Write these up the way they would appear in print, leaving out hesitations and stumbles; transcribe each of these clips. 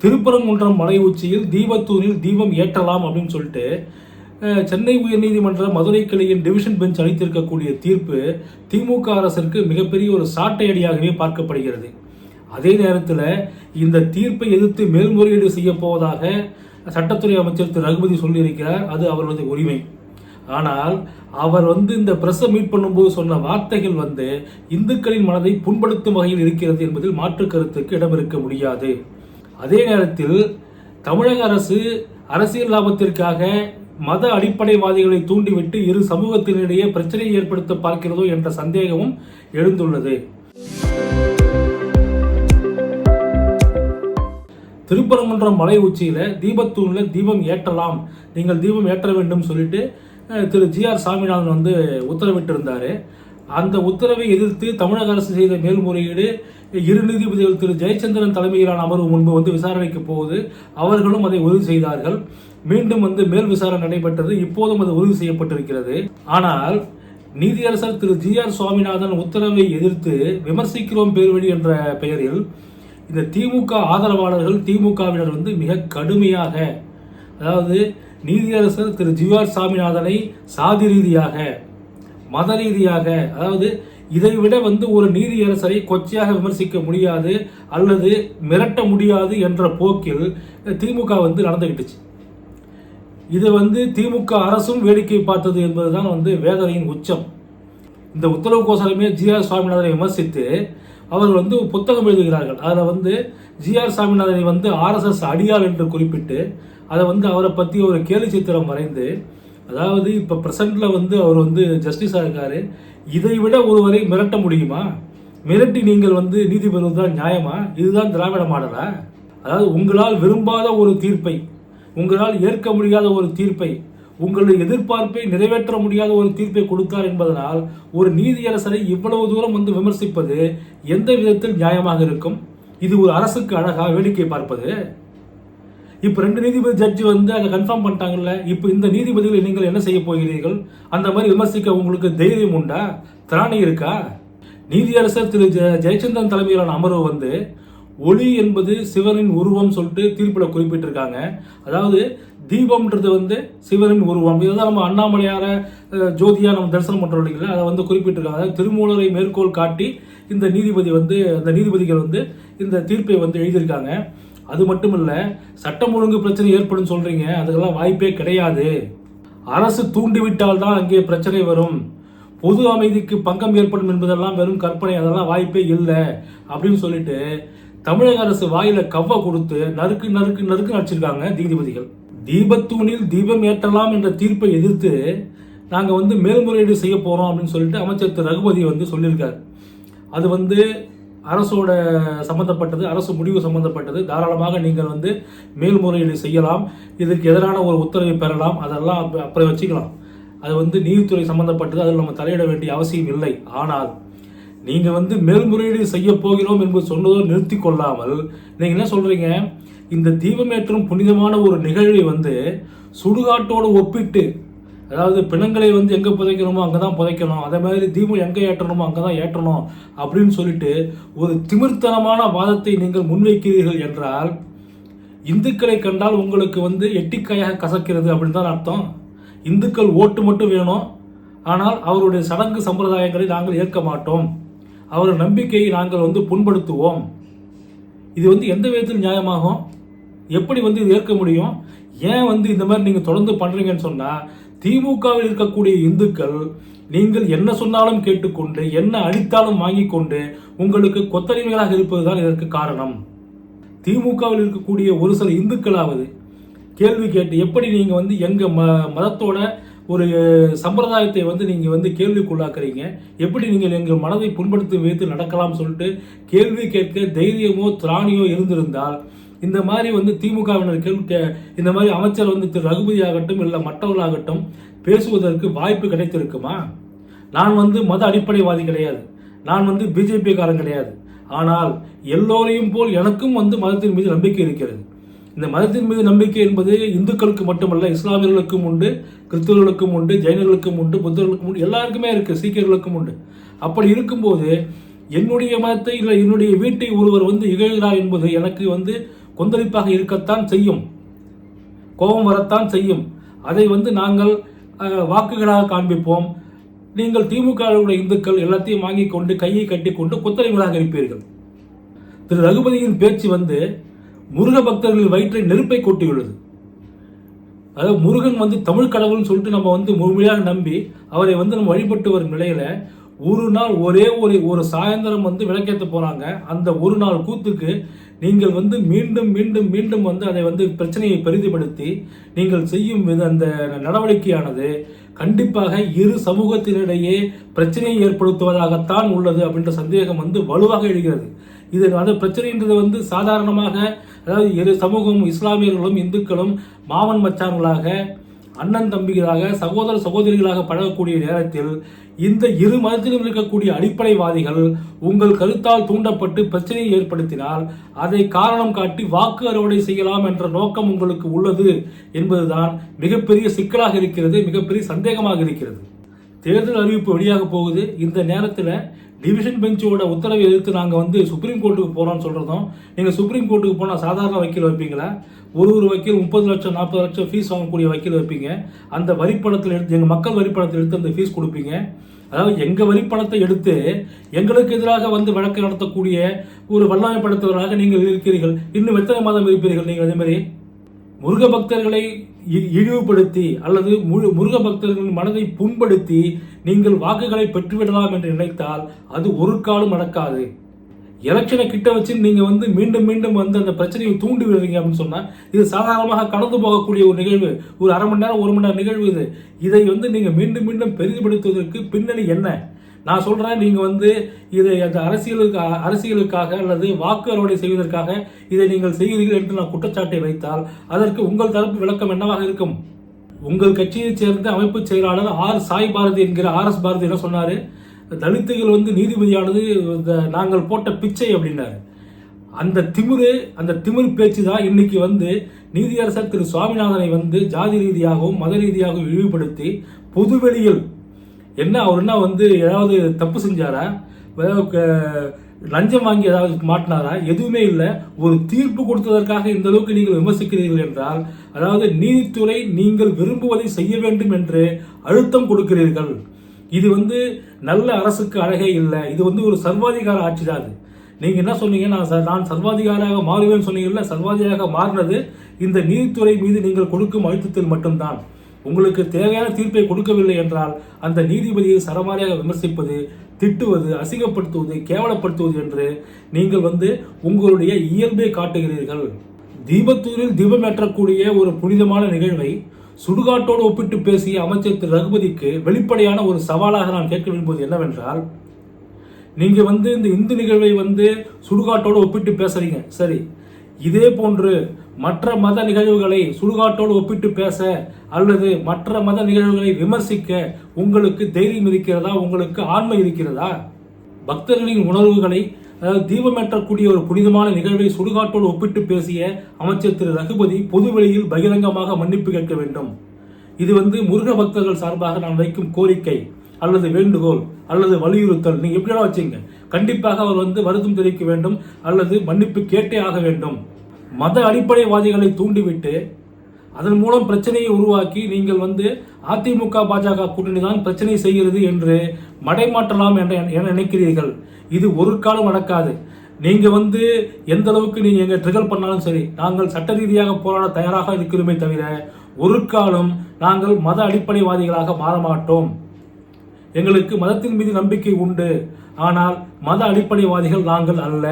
திருப்பரங்குன்றம் மலை உச்சியில் தீபத்தூணில் தீபம் ஏற்றலாம் அப்படின்னு சொல்லிட்டு சென்னை உயர்நீதிமன்ற மதுரை கிளையின் டிவிஷன் பெஞ்ச் அளித்திருக்கக்கூடிய தீர்ப்பு திமுக அரசிற்கு மிகப்பெரிய ஒரு சாட்டை அடியாகவே பார்க்கப்படுகிறது. அதே நேரத்தில் இந்த தீர்ப்பை எதிர்த்து மேல்முறையீடு செய்ய போவதாக சட்டத்துறை அமைச்சர் திரு ரகுபதி சொல்லியிருக்கிறார். அது அவர்களது உரிமை. ஆனால் அவர் இந்த பிரஸ்ஸை மீட் பண்ணும்போது சொன்ன வார்த்தைகள் இந்துக்களின் மனதை புண்படுத்தும் வகையில் இருக்கிறது என்பதில் மாற்று கருத்துக்கு இடம் இருக்க முடியாது. அதே நேரத்தில் தமிழக அரசு அரசியல் லாபத்திற்காக மத அடிப்படைவாதிகளை தூண்டிவிட்டு இரு சமூகத்தினிடையே பிரச்சனையை ஏற்படுத்த பார்க்கிறதோ என்ற சந்தேகமும் எழுந்துள்ளது. திருப்பரங்குன்றம் மலை உச்சியில தீபத்தூண்ல தீபம் ஏற்றலாம், நீங்கள் தீபம் ஏற்ற வேண்டும் சொல்லிட்டு திரு GR சாமிநாதன் உத்தரவிட்டிருந்தாரு. அந்த உத்தரவை எதிர்த்து தமிழக அரசு செய்த மேல்முறையீடு இரு நீதிபதிகள் திரு ஜெயச்சந்திரன் தலைமையிலான அமர்வு முன்பு விசாரணைக்கு போகுது. அவர்களும் அதை உறுதி செய்தார்கள். மீண்டும் மேல் விசாரணை நடைபெற்றது. இப்போதும் அது உறுதி செய்யப்பட்டிருக்கிறது. ஆனால் நீதியரசர் திரு GR சுவாமிநாதன் உத்தரவை எதிர்த்து விமர்சிக்கிறோம் பேர்வழி என்ற பெயரில் இந்த திமுக ஆதரவாளர்கள் திமுகவினர் மிக கடுமையாக, அதாவது நீதியரசர் திரு GR சாமிநாதனை சாதி ரீதியாக மத ரீதியாக, அதாவது இதைவிட ஒரு நீதியரசரை கொச்சையாக விமர்சிக்க முடியாது அல்லது மிரட்ட முடியாது என்ற போக்கில் திமுக நடந்துகிட்டுச்சு. இது திமுக அரசும் வேடிக்கை பார்த்தது என்பதுதான் வேதனையின் உச்சம். இந்த உத்தரவுக்கோசரமே GR சுவாமிநாதனை விமர்சித்து அவர்கள் புத்தகம் எழுதுகிறார்கள். அதில் GR சாமிநாதனை RSS அடியாள் என்று குறிப்பிட்டு அதை அவரை பற்றி ஒரு கேலி சித்திரம் வரைந்து, அதாவது இப்போ ப்ரெசண்டில் அவர் ஜஸ்டிஸாக இருக்காரு, இதை விட ஒருவரை மிரட்ட முடியுமா? மிரட்டி நீங்கள் நீதி பெறுவதுதான் நியாயமா? இதுதான் திராவிட மாடலா? அதாவது உங்களால் விரும்பாத ஒரு தீர்ப்பை, உங்களால் ஏற்க முடியாத ஒரு தீர்ப்பை, உங்களுடைய எதிர்பார்ப்பை நிறைவேற்ற முடியாத ஒரு தீர்ப்பை கொடுத்தார் என்பதனால் ஒரு நீதியரசரை இவ்வளவு தூரம் விமர்சிப்பது எந்த விதத்தில் நியாயமாக இருக்கும்? இது ஒரு அரசுக்கு அழகா வேடிக்கை பார்ப்பது? இப்போ 2 நீதிபதி ஜட்ஜி அதை கன்ஃபார்ம் பண்ணிட்டாங்கல்ல. இப்போ இந்த நீதிபதிகள் நீங்கள் என்ன செய்ய போகிறீர்கள்? அந்த மாதிரி விமர்சிக்க உங்களுக்கு தைரியம் உண்டா? திராணி இருக்கா? நீதியரசர் திரு ஜெயச்சந்திரன் தலைமையிலான அமர்வு ஒளி என்பது சிவனின் உருவம் சொல்லிட்டு தீர்ப்பில் குறிப்பிட்டிருக்காங்க. அதாவது தீபம்ன்றது சிவனின் உருவம். இதுதான் நம்ம அண்ணாமலையார ஜோதியா நம்ம தரிசனம் பண்றோம் இல்லைங்களா, அதை குறிப்பிட்டிருக்காங்க. திருமூலரை மேற்கோள் காட்டி இந்த நீதிபதி அந்த நீதிபதிகள் இந்த தீர்ப்பை எழுதியிருக்காங்க. அது மட்டும் இல்ல, சட்டம் ஒழுங்கு பிரச்சனை ஏற்படும் சொல்றீங்க, அதுக்கெல்லாம் வாய்ப்பே கிடையாது. அரசு தூண்டிவிட்டால் தான் அங்கே பிரச்சனை வரும். பொது அமைதிக்கு பங்கம் ஏற்படும் என்பதெல்லாம் வெறும் கற்பனை, அதெல்லாம் வாய்ப்பே இல்லை அப்படின்னு சொல்லிட்டு தமிழக அரசு வாயில கவ்வ கொடுத்து நறுக்கு நறுக்கு நறுக்கு அடிச்சிருக்காங்க நீதிபதிகள். தீபத்தூணில் தீபம் ஏற்றலாம் என்ற தீர்ப்பை எதிர்த்து நாங்க மேல்முறையீடு செய்ய போறோம் அப்படின்னு சொல்லிட்டு அமைச்சர் திரு ரகுபதி சொல்லியிருக்காரு. அது அரசோட சம்பந்தப்பட்டது, அரசு முடிவு சம்பந்தப்பட்டது. தாராளமாக நீங்கள் மேல்முறையீடு செய்யலாம், இதற்கு எதிரான ஒரு உத்தரவை பெறலாம், அதெல்லாம் அப்புறம் வச்சுக்கலாம். அது நீதித்துறை சம்பந்தப்பட்டது, அதில் நம்ம தலையிட வேண்டிய அவசியம் இல்லை. ஆனால் நீங்க மேல்முறையீடு செய்ய போகிறோம் என்பது சொன்னதோ நிறுத்தி கொள்ளாமல் நீங்க என்ன சொல்றீங்க? இந்த தீபமேற்றும் புனிதமான ஒரு நிகழ்வை சுடுகாட்டோடு ஒப்பிட்டு, அதாவது பிணங்களை எங்க புதைக்கணுமோ அங்கதான் புதைக்கணும், அதே மாதிரி தீபம் எங்க ஏற்றணுமோ அங்கதான் ஏற்றணும் அப்படின்னு சொல்லிட்டு ஒரு திமிர்த்தனமான வாதத்தை நீங்கள் முன்வைக்கிறீர்கள் என்றால் இந்துக்களை கண்டால் உங்களுக்கு எட்டிக்காயாக கசக்கிறது அப்படின்னு தான் அர்த்தம். இந்துக்கள் ஓட்டு மட்டும் வேணும், ஆனால் அவருடைய சடங்கு சம்பிரதாயங்களை நாங்கள் ஏற்க மாட்டோம், அவர்கள் நம்பிக்கையை நாங்கள் புண்படுத்துவோம். இது எந்த விதத்தில் நியாயமாகும்? எப்படி இது ஏற்க முடியும்? ஏன் இந்த மாதிரி நீங்க தொடர்ந்து பண்றீங்கன்னு சொன்னா திமுகவில் இருக்கக்கூடிய இந்துக்கள் நீங்கள் என்ன சொன்னாலும் கேட்டுக்கொண்டு என்ன அடித்தாலும் வாங்கி கொண்டு உங்களுக்கு கொத்தடிமைகளாக இருப்பதுதான் இதற்கு காரணம். திமுகவில் இருக்கக்கூடிய ஒரு சில இந்துக்களாவது கேள்வி கேட்டு எப்படி நீங்க எங்க மதத்தோட ஒரு சம்பிரதாயத்தை நீங்க கேள்விக்குள்ளாக்குறீங்க, எப்படி நீங்கள் எங்கள் மனதை புண்படுத்தும் விதத்தில் நடக்கலாம் சொல்லிட்டு கேள்வி கேட்க தைரியமோ திராணியோ இருந்திருந்தால் இந்த மாதிரி திமுகவினர் இந்த மாதிரி அமைச்சர் திரு ரகுபதி ஆகட்டும் இல்லை மற்றவர்களாகட்டும் பேசுவதற்கு வாய்ப்பு கிடைத்திருக்குமா? நான் மத அடிப்படைவாதி கிடையாது, நான் பிஜேபி காரன் கிடையாது. ஆனால் எல்லோரையும் போல் எனக்கும் மதத்தின் மீது நம்பிக்கை இருக்கிறது. இந்த மதத்தின் மீது நம்பிக்கை என்பது இந்துக்களுக்கு மட்டுமல்ல, இஸ்லாமியர்களுக்கும் உண்டு, கிறிஸ்தவர்களுக்கும் உண்டு, ஜெயினர்களுக்கும் உண்டு, புத்தர்களுக்கும் உண்டு, எல்லாருக்குமே இருக்கு, சீக்கியர்களுக்கும் உண்டு. அப்படி இருக்கும்போது என்னுடைய மதத்தை இல்லை என்னுடைய வீட்டை ஒருவர் இகழ்கிறார் என்பது எனக்கு கொந்தளிப்பாக இருக்கத்தான் செய்யும், கோபம் வரத்தான் செய்யும். அதை நாங்கள் வாக்குகளாக காண்பிப்போம். நீங்கள் திமுகவுடைய இந்துக்கள் எல்லாத்தையும் வாங்கி கொண்டு கையை கட்டி கொண்டு கொத்தடிமைகளாக இருப்பீர்கள். திரு ரகுபதியின் பேச்சு முருக பக்தர்களின் வயிற்றை நெருப்பை கொட்டியுள்ளது. அதாவது முருகன் தமிழ் கடவுள்னு சொல்லிட்டு நம்ம முழுமையாக நம்பி அவரை நம்ம வழிபட்டு வரும் நிலையில ஒரு நாள் ஒரே ஒரு சாயந்தரம் விளக்கேற்ற போறாங்க. அந்த ஒரு நாள் கூத்துக்கு நீங்கள் மீண்டும் மீண்டும் மீண்டும் அதை பிரச்சனையை பெரிதுபடுத்தி நீங்கள் செய்யும் அந்த நடவடிக்கையானது கண்டிப்பாக இரு சமூகத்தினிடையே பிரச்சனையை ஏற்படுத்துவதாகத்தான் உள்ளது அப்படின்ற சந்தேகம் வலுவாக எழுகிறது. இது அந்த பிரச்சனைன்றது சாதாரணமாக, அதாவது இரு சமூகம், இஸ்லாமியர்களும் இந்துக்களும் மாமன் மச்சான்களாக, அண்ணன் தம்பிகளாக, சகோதர சகோதரிகளாக பழகக்கூடிய நேரத்தில் இந்த இரு மதத்திலும் இருக்கக்கூடிய அடிப்படைவாதிகள் உங்கள் கருத்தால் தூண்டப்பட்டு பிரச்சனையை ஏற்படுத்தினால் அதை காரணம் காட்டி வாக்கு அறுவடை செய்யலாம் என்ற நோக்கம் உங்களுக்கு உள்ளது என்பதுதான் மிகப்பெரிய சிக்கலாக இருக்கிறது, மிகப்பெரிய சந்தேகமாக இருக்கிறது. தேர்தல் அறிவிப்பு வெளியாக போகுது. இந்த நேரத்தில் டிவிஷன் பெஞ்சோட உத்தரவை எதிர்த்து நாங்கள் சுப்ரீம் கோர்ட்டுக்கு போகிறோம்னு சொல்கிறதும், நீங்கள் சுப்ரீம் கோர்ட்டுக்கு போனால் சாதாரண வக்கீல் வைப்பீங்களா? ஒரு வக்கீல் 30 லட்சம் 40 லட்சம் ஃபீஸ் வாங்கக்கூடிய வக்கீல் வைப்பீங்க. அந்த வரிப்பணத்தில் எடுத்து, எங்கள் மக்கள் வரிப்பணத்தில் எடுத்து அந்த ஃபீஸ் கொடுப்பீங்க. அதாவது எங்கள் வரிப்பணத்தை எடுத்து எங்களுக்கு எதிராக வழக்கு நடத்தக்கூடிய ஒரு வல்லமைப்படுத்துவதாக நீங்கள் இருக்கிறீர்கள். இன்னும் எத்தனை மாதம் இருப்பீர்கள் நீங்கள்? அதே மாதிரி முருக பக்தர்களை இழிவுபடுத்தி அல்லது முருக பக்தர்களின் மனதை புண்படுத்தி நீங்கள் வாக்குகளை பெற்றுவிடலாம் என்று நினைத்தால் அது ஒரு காலம் நடக்காது. எலெக்ஷனை கிட்ட வச்சு நீங்க மீண்டும் மீண்டும் அந்த பிரச்சனையை தூண்டி விடுறீங்க அப்படின்னு சொன்னா இது சாதாரணமாக கடந்து போகக்கூடிய ஒரு நிகழ்வு. ஒரு அரை மணி நேரம் 1 மணி நேரம் நிகழ்வு இது. இதை நீங்க மீண்டும் மீண்டும் பெரிதுபடுத்துவதற்கு பின்னணி என்ன? நான் சொல்றேன், நீங்க இதை அந்த அரசியலுக்காக அல்லது வாக்கு அறுவடை செய்வதற்காக இதை நீங்கள் செய்கிறீர்கள் என்று நான் குற்றச்சாட்டை வைத்தால் அதற்கு உங்கள் தரப்பு விளக்கம் என்னவாக இருக்கும்? உங்கள் கட்சியைச் சேர்ந்த அமைப்பு செயலாளர் சாய் பாரதி என்கிற RS பாரதி என்ன சொன்னாரு? தலித்துகள் நீதிபதியானது நாங்கள் போட்ட பிச்சை அப்படின்னாரு. அந்த திமிர் பேச்சு தான் இன்னைக்கு நீதியரசர் திரு சுவாமிநாதனை ஜாதி ரீதியாகவும் மத ரீதியாகவும் இழிவுபடுத்தி பொதுவெளியில் அவர் ஏதாவது தப்பு செஞ்சாரா, லஞ்சம் வாங்கி ஏதாவது மாட்டினாரா? எதுவுமே இல்லை. ஒரு தீர்ப்பு கொடுத்ததற்காக இந்த அளவுக்கு நீங்கள் விமர்சிக்கிறீர்கள் என்றால், அதாவது நீதித்துறை நீங்கள் விரும்புவதை செய்ய வேண்டும் என்று அழுத்தம் கொடுக்கிறீர்கள். இது நல்ல அரசுக்கு அழகே இல்லை. இது ஒரு சர்வாதிகார ஆட்சி தான். நீங்க என்ன சொன்னீங்க? நான் சர்வாதிகாரியாக மாறுவேன்னு சொன்னீங்கல்ல. சர்வாதிகாரியாக மாறினது இந்த நீதித்துறை மீது நீங்கள் கொடுக்கும் அழுத்தத்தில் மட்டும்தான். உங்களுக்கு தேவையான தீர்ப்பை கொடுக்கவில்லை என்றால் அந்த நீதிபதியை சரமாரியாக விமர்சிப்பது, திட்டுவது, அசிங்கப்படுத்துவது, கேவலப்படுத்துவது என்று நீங்கள் உங்களுடைய இயல்பை காட்டுகிறீர்கள். தீபத்தூரில் தீபம் ஏற்றக்கூடிய ஒரு புனிதமான நிகழ்வை சுடுகாட்டோடு ஒப்பிட்டு பேசிய அமைச்சர் திரு ரகுபதிக்கு வெளிப்படையான ஒரு சவாலாக நான் கேட்க விரும்புவது என்னவென்றால், நீங்க இந்த இந்து நிகழ்வை சுடுகாட்டோடு ஒப்பிட்டு பேசுறீங்க, சரி. இதே போன்று மற்ற மத நிகழ்வுகளை சுடுகாட்டோடு ஒப்பிட்டு பேச அல்லது மற்ற மத நிகழ்வுகளை விமர்சிக்க உங்களுக்கு தைரியம் இருக்கிறதா? உங்களுக்கு ஆண்மை இருக்கிறதா? பக்தர்களின் உணர்வுகளை, அதாவது தீபமேற்றக்கூடிய ஒரு புனிதமான நிகழ்வை சுடுகாட்டோடு ஒப்பிட்டு பேசிய அமைச்சர் திரு ரகுபதி பொதுவெளியில் பகிரங்கமாக மன்னிப்பு கேட்க வேண்டும். இது முருக பக்தர்கள் சார்பாக நான் வைக்கும் கோரிக்கை அல்லது வேண்டுகோள் அல்லது வலியுறுத்தல். நீங்க எப்படியா வச்சுங்க, கண்டிப்பாக அவர் வருத்தம் தெரிவிக்க வேண்டும் அல்லது மன்னிப்பு கேட்டே ஆக வேண்டும். மத அடிப்படைவாதிகளை தூண்டிவிட்டு அதன் மூலம் பிரச்சனையை உருவாக்கி நீங்கள் அதிமுக பாஜக கூட்டணி தான் பிரச்சனை செய்கிறது என்று மடைமாற்றலாம் என நினைக்கிறீர்கள். இது ஒரு காலம் நடக்காது. நீங்க எந்த அளவுக்கு நீங்க எங்க ட்ரிகர் பண்ணாலும் சரி, நாங்கள் சட்ட ரீதியாக போராட தயாராக இருக்கிறோமே தவிர ஒரு காலம் நாங்கள் மத அடிப்படைவாதிகளாக மாற மாட்டோம். எங்களுக்கு மதத்தின் மீது நம்பிக்கை உண்டு, ஆனால் மத அடிப்படைவாதிகள் நாங்கள் அல்ல.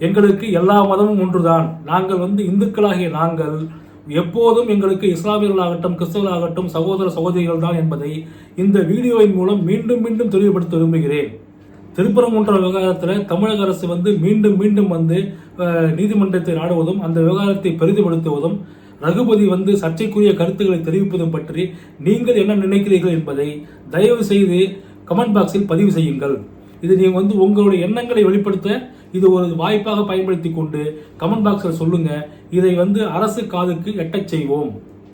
எங்களுக்கு எல்லா மதமும் ஒன்றுதான். நாங்கள் இந்துக்களாகிய நாங்கள் எப்போதும் எங்களுக்கு இஸ்லாமியர்களாகட்டும் கிறிஸ்தவர்களாகட்டும் சகோதர சகோதரிகள் தான் என்பதை இந்த வீடியோவின் மூலம் மீண்டும் மீண்டும் தெளிவுபடுத்த விரும்புகிறேன். திருப்பரங்குன்றம் விவகாரத்தில் தமிழக அரசு மீண்டும் மீண்டும் நீதிமன்றத்தை நாடுவதும் அந்த விவகாரத்தை பெரிதுபடுத்துவதும் ரகுபதி சர்ச்சைக்குரிய கருத்துக்களை தெரிவிப்பதும் பற்றி நீங்கள் என்ன நினைக்கிறீர்கள் என்பதை தயவு செய்து கமெண்ட் பாக்ஸில் பதிவு செய்யுங்கள். இது நீங்கள் உங்களுடைய எண்ணங்களை வெளிப்படுத்த இது ஒரு வாய்ப்பாக பயன்படுத்தி கொண்டு கமெண்ட் பாக்ஸில் சொல்லுங்க. இதை அரசு காதுக்கு எட்டச் செய்வோம்.